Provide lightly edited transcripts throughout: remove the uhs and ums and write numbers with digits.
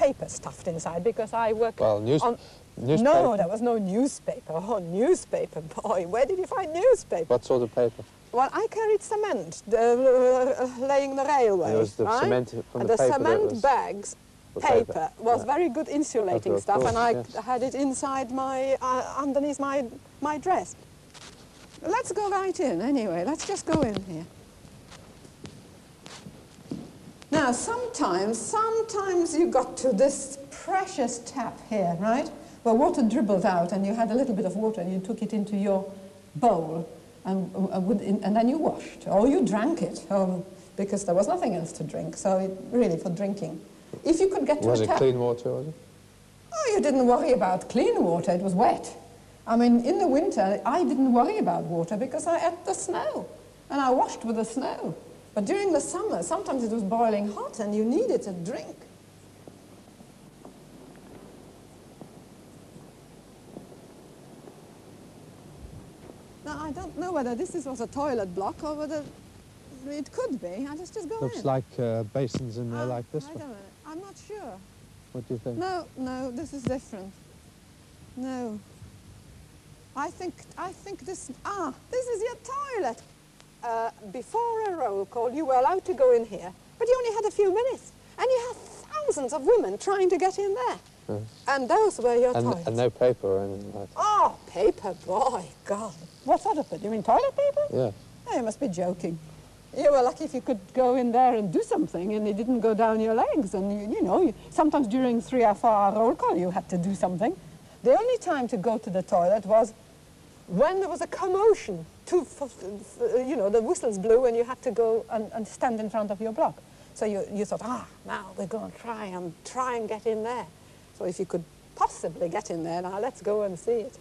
paper stuffed inside because I work Well, on... newspaper? No, there was no newspaper. Oh, newspaper, boy, where did you find newspaper? What sort of paper? Well, I carried cement, laying the railways, And it was the right? cement from and the the paper cement bags, paper, was very good insulating Paper, stuff, course, and I yes. had it inside my, underneath my dress. Let's go right in, anyway. Let's just go in here. Now, sometimes you got to this precious tap here, right? Where water dribbled out, and you had a little bit of water, and you took it into your bowl, and then you washed, or you drank it, because there was nothing else to drink, so really for drinking. If you could get to a tap... Was it clean water, was it? Oh, you didn't worry about clean water, it was wet. I mean, in the winter, I didn't worry about water because I ate the snow, and I washed with the snow. But during the summer, sometimes it was boiling hot, and you needed a drink. Now, I don't know whether this was a toilet block or whether it could be. I'll just go in. Looks like basins in there like this Wait one. a minute. I'm not sure. What do you think? No, this is different. No. I think this is your toilet. Before a roll call, you were allowed to go in here, but you only had a few minutes. And you had thousands of women trying to get in there. Yes. And those were your toilets. And no paper or anything like that. Oh, paper, boy, God. What sort of paper? You mean toilet paper? Yeah. Oh, you must be joking. You were lucky if you could go in there and do something and it didn't go down your legs. And, you know, sometimes during 3 or 4 hour roll call you had to do something. The only time to go to the toilet was when there was a commotion. You know, the whistles blew and you had to go and stand in front of your block. So you thought, now we're going to try and get in there. So if you could possibly get in there, now let's go and see it.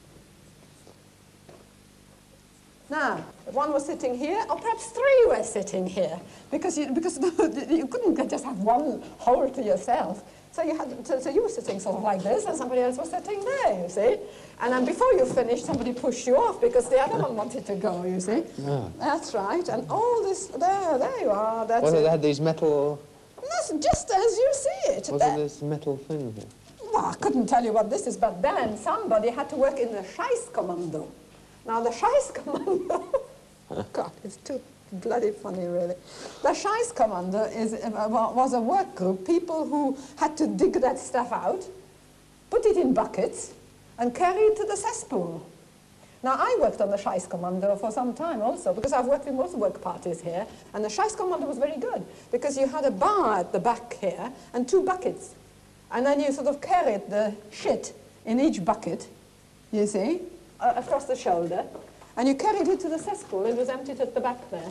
Now, one was sitting here, or perhaps 3 were sitting here, because you couldn't just have one hole to yourself. So you were sitting sort of like this, and somebody else was sitting there, you see. And then before you finished, somebody pushed you off because the other one wanted to go, you see. Yeah. That's right. And all this, there you are. That's Well, it. they had these metal... That's just as you see it. Was it this metal thing here? Well, I couldn't tell you what this is, but then somebody had to work in the Scheißkommando. Now, the Scheißkommando... God, it's too bloody funny, really. The Scheißkommando was a work group, people who had to dig that stuff out, put it in buckets, and carry it to the cesspool. Now, I worked on the Scheißkommando for some time also, because I've worked in most work parties here, and the Scheißkommando was very good, because you had a bar at the back here, and 2 buckets. And then you sort of carried the shit in each bucket, you see, across the shoulder, and you carried it to the cesspool. It was emptied at the back there.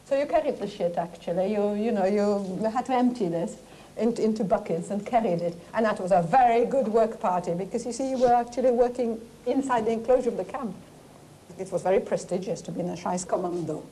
So you carried the shit, actually. You had to empty this into buckets and carried it. And that was a very good work party, because, you see, you were actually working inside the enclosure of the camp. It was very prestigious to be in a Scheißkommando.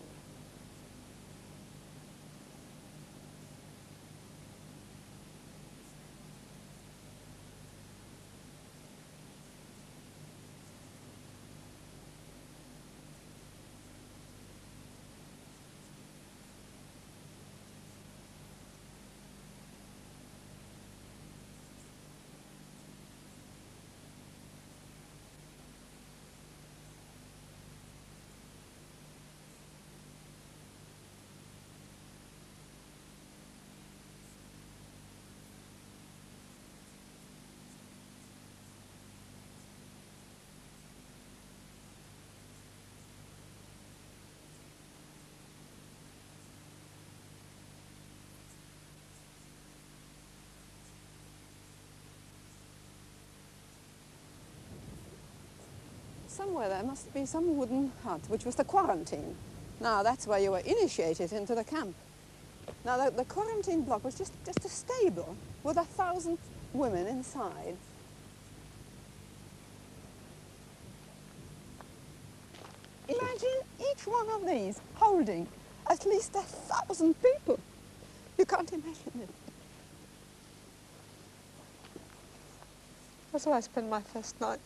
Somewhere there must be some wooden hut, which was the quarantine. Now, that's where you were initiated into the camp. Now, the quarantine block was just a stable with 1,000 women inside. Imagine each one of these holding at least 1,000 people. You can't imagine it. That's where I spent my first night.